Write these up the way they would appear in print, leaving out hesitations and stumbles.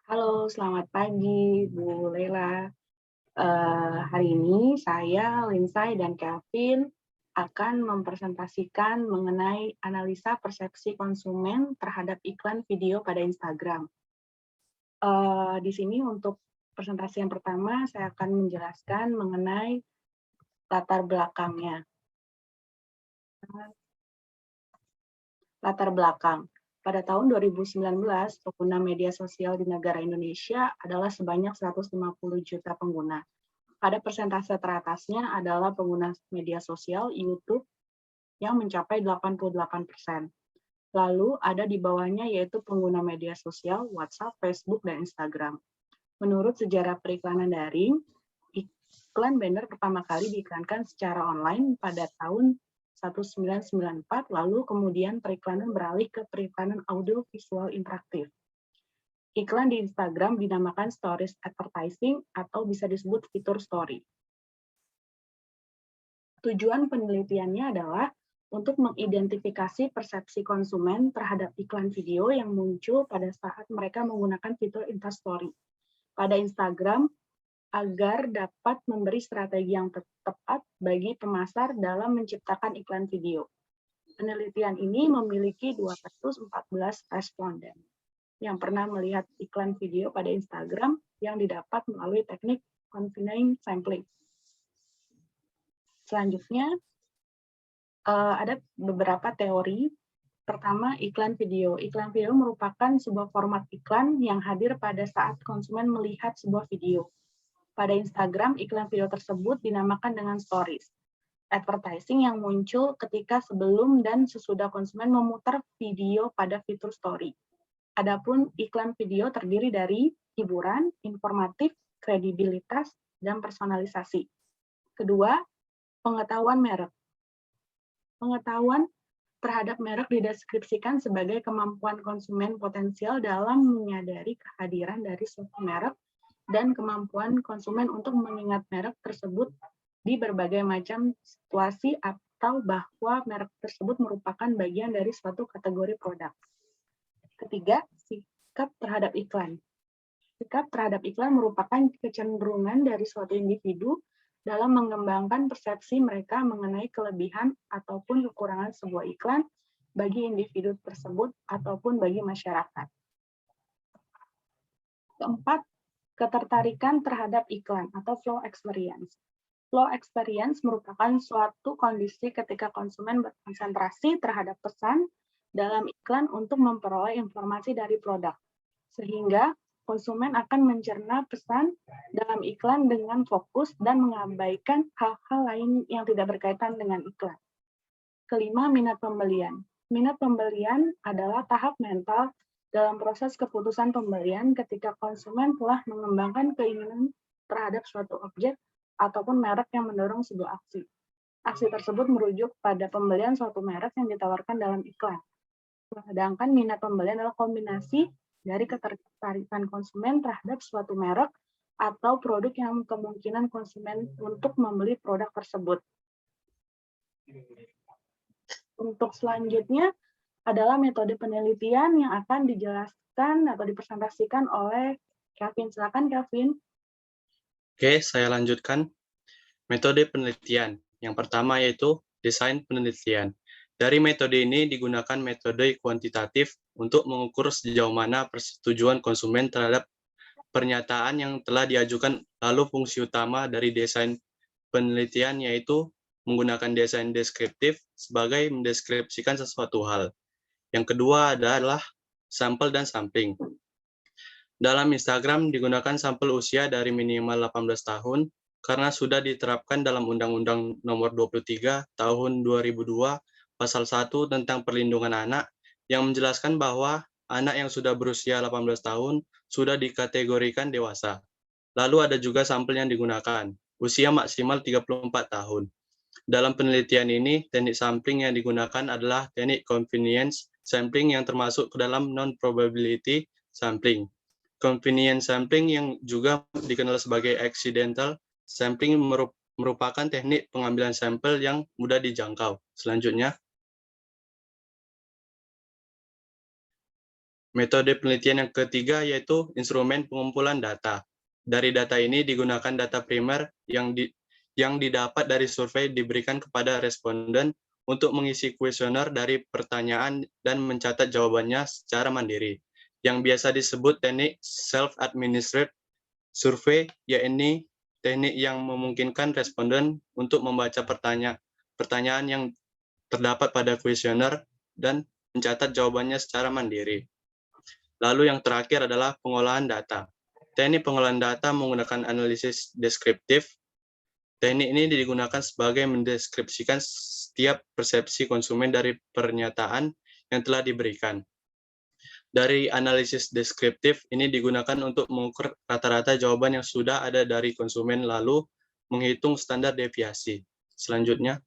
Halo, selamat pagi, Bu Lela. Hari ini saya, Linsai, dan Kelvin akan mempresentasikan mengenai analisa persepsi konsumen terhadap iklan video pada Instagram. Di sini untuk presentasi yang pertama, saya akan menjelaskan mengenai latar belakangnya. Latar belakang. Pada tahun 2019, pengguna media sosial di negara Indonesia adalah sebanyak 150 juta pengguna. Pada persentase teratasnya adalah pengguna media sosial YouTube yang mencapai 88%. Lalu ada di bawahnya yaitu pengguna media sosial WhatsApp, Facebook, dan Instagram. Menurut sejarah periklanan daring, iklan banner pertama kali diiklankan secara online pada tahun 1994, lalu kemudian periklanan beralih ke periklanan audio visual interaktif. Iklan di Instagram dinamakan stories advertising atau bisa disebut fitur story. Tujuan penelitiannya adalah untuk mengidentifikasi persepsi konsumen terhadap iklan video yang muncul pada saat mereka menggunakan fitur Instastory pada Instagram agar dapat memberi strategi yang tepat bagi pemasar dalam menciptakan iklan video. Penelitian ini memiliki 214 responden yang pernah melihat iklan video pada Instagram yang didapat melalui teknik convenient sampling. Selanjutnya, ada beberapa teori. Pertama, iklan video. Iklan video merupakan sebuah format iklan yang hadir pada saat konsumen melihat sebuah video. Pada Instagram, iklan video tersebut dinamakan dengan stories. Advertising yang muncul ketika sebelum dan sesudah konsumen memutar video pada fitur story. Adapun iklan video terdiri dari hiburan, informatif, kredibilitas, dan personalisasi. Kedua, pengetahuan merek. Pengetahuan terhadap merek dideskripsikan sebagai kemampuan konsumen potensial dalam menyadari kehadiran dari suatu merek dan kemampuan konsumen untuk mengingat merek tersebut di berbagai macam situasi atau bahwa merek tersebut merupakan bagian dari suatu kategori produk. Ketiga, sikap terhadap iklan. Sikap terhadap iklan merupakan kecenderungan dari suatu individu dalam mengembangkan persepsi mereka mengenai kelebihan ataupun kekurangan sebuah iklan bagi individu tersebut ataupun bagi masyarakat. Keempat, ketertarikan terhadap iklan atau flow experience. Flow experience merupakan suatu kondisi ketika konsumen berkonsentrasi terhadap pesan dalam iklan untuk memperoleh informasi dari produk, sehingga konsumen akan mencerna pesan dalam iklan dengan fokus dan mengabaikan hal-hal lain yang tidak berkaitan dengan iklan. Kelima, minat pembelian. Minat pembelian adalah tahap mental dalam proses keputusan pembelian ketika konsumen telah mengembangkan keinginan terhadap suatu objek ataupun merek yang mendorong sebuah aksi. Aksi tersebut merujuk pada pembelian suatu merek yang ditawarkan dalam iklan. Sedangkan minat pembelian adalah kombinasi dari ketertarikan konsumen terhadap suatu merek atau produk yang kemungkinan konsumen untuk membeli produk tersebut. Untuk selanjutnya adalah metode penelitian yang akan dijelaskan atau dipresentasikan oleh Kelvin. Silakan, Kelvin. Oke, saya lanjutkan. Metode penelitian. Yang pertama yaitu desain penelitian. Dari metode ini digunakan metode kuantitatif untuk mengukur sejauh mana persetujuan konsumen terhadap pernyataan yang telah diajukan. Lalu fungsi utama dari desain penelitian yaitu menggunakan desain deskriptif sebagai mendeskripsikan sesuatu hal. Yang kedua adalah sampel dan sampling. Dalam Instagram digunakan sampel usia dari minimal 18 tahun karena sudah diterapkan dalam Undang-Undang Nomor 23 Tahun 2002 Pasal 1 tentang Perlindungan Anak yang menjelaskan bahwa anak yang sudah berusia 18 tahun sudah dikategorikan dewasa. Lalu ada juga sampel yang digunakan, usia maksimal 34 tahun. Dalam penelitian ini, teknik sampling yang digunakan adalah teknik convenience sampling yang termasuk ke dalam non-probability sampling. Convenience sampling yang juga dikenal sebagai accidental sampling merupakan teknik pengambilan sampel yang mudah dijangkau. Selanjutnya, Metode penelitian yang ketiga yaitu instrumen pengumpulan data. Dari data ini digunakan data primer yang didapat dari survei diberikan kepada responden untuk mengisi kuesioner dari pertanyaan dan mencatat jawabannya secara mandiri, yang biasa disebut teknik self-administered survei, yaitu teknik yang memungkinkan responden untuk membaca pertanyaan yang terdapat pada kuesioner dan mencatat jawabannya secara mandiri. Lalu yang terakhir adalah pengolahan data. Teknik pengolahan data menggunakan analisis deskriptif. Teknik ini digunakan sebagai mendeskripsikan setiap persepsi konsumen dari pernyataan yang telah diberikan. Dari analisis deskriptif ini digunakan untuk mengukur rata-rata jawaban yang sudah ada dari konsumen lalu menghitung standar deviasi. Selanjutnya,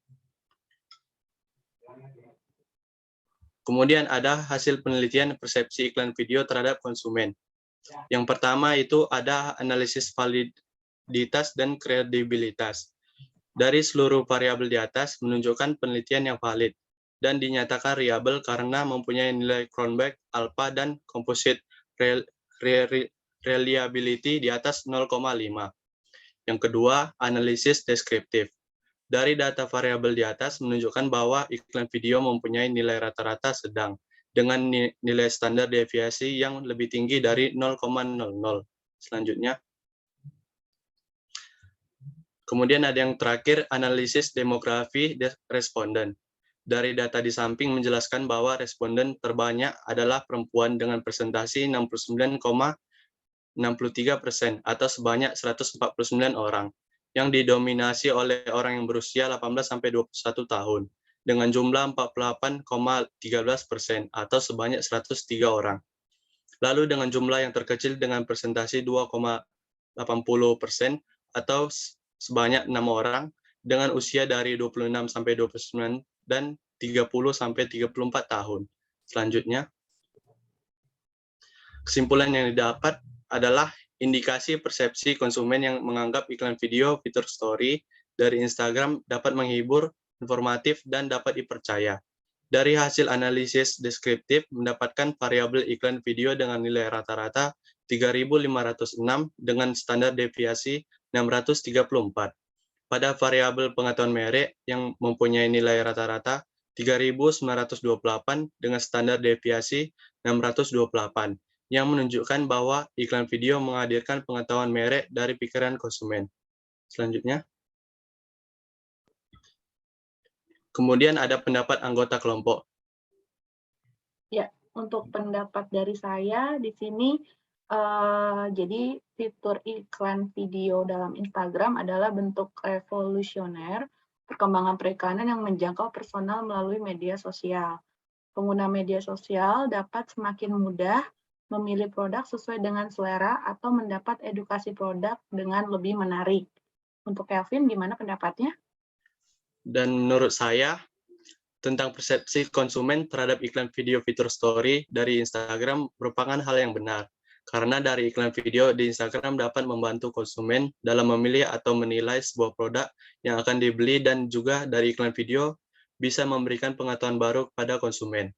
kemudian ada hasil penelitian persepsi iklan video terhadap konsumen. Yang pertama itu ada analisis validitas dan kredibilitas. Dari seluruh variabel di atas menunjukkan penelitian yang valid dan dinyatakan reliable karena mempunyai nilai Cronbach, alpha, dan composite reliability di atas 0,5. Yang kedua, analisis deskriptif. Dari data variabel di atas menunjukkan bahwa iklan video mempunyai nilai rata-rata sedang dengan nilai standar deviasi yang lebih tinggi dari 0,00. Selanjutnya, kemudian ada yang terakhir, analisis demografi responden. Dari data di samping menjelaskan bahwa responden terbanyak adalah perempuan dengan presentasi 69,63% atau sebanyak 149 orang, yang didominasi oleh orang yang berusia 18-21 tahun, dengan jumlah 48,13% atau sebanyak 103 orang. Lalu dengan jumlah yang terkecil dengan presentasi 2,80% atau sebanyak 6 orang, dengan usia dari 26-29 dan 30-34 tahun. Selanjutnya, kesimpulan yang didapat adalah indikasi persepsi konsumen yang menganggap iklan video fitur story dari Instagram dapat menghibur, informatif, dan dapat dipercaya. Dari hasil analisis deskriptif mendapatkan variabel iklan video dengan nilai rata-rata 3.506 dengan standar deviasi 634. Pada variabel pengetahuan merek yang mempunyai nilai rata-rata 3.928 dengan standar deviasi 628, yang menunjukkan bahwa iklan video menghadirkan pengetahuan merek dari pikiran konsumen. Selanjutnya, kemudian ada pendapat anggota kelompok. Ya, untuk pendapat dari saya di sini, jadi fitur iklan video dalam Instagram adalah bentuk revolusioner perkembangan periklanan yang menjangkau personal melalui media sosial. Pengguna media sosial dapat semakin mudah memilih produk sesuai dengan selera atau mendapat edukasi produk dengan lebih menarik. Untuk Kelvin, gimana pendapatnya? Dan menurut saya, tentang persepsi konsumen terhadap iklan video fitur story dari Instagram merupakan hal yang benar. Karena dari iklan video di Instagram dapat membantu konsumen dalam memilih atau menilai sebuah produk yang akan dibeli, dan juga dari iklan video bisa memberikan pengetahuan baru kepada konsumen.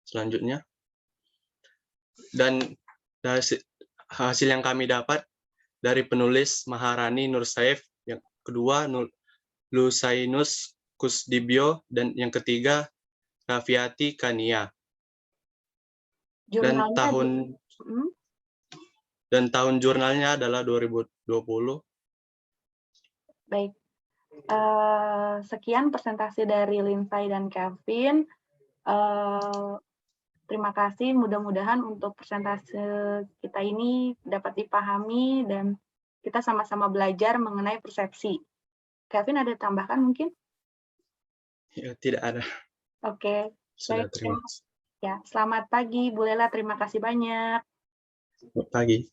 Selanjutnya, dan hasil yang kami dapat dari penulis Maharani Nursaif, yang kedua Lusainus Kusdibyo, dan yang ketiga Raffiati Kania. Dan tahun jurnalnya adalah 2020. Baik. Sekian presentasi dari Lindsay dan Kelvin. Terima kasih. Mudah-mudahan untuk presentasi kita ini dapat dipahami dan kita sama-sama belajar mengenai persepsi. Kelvin, ada tambahkan mungkin? Ya, tidak ada. Oke. Sudah, terima kasih. Ya, selamat pagi, Bu Lela. Terima kasih banyak. Selamat pagi.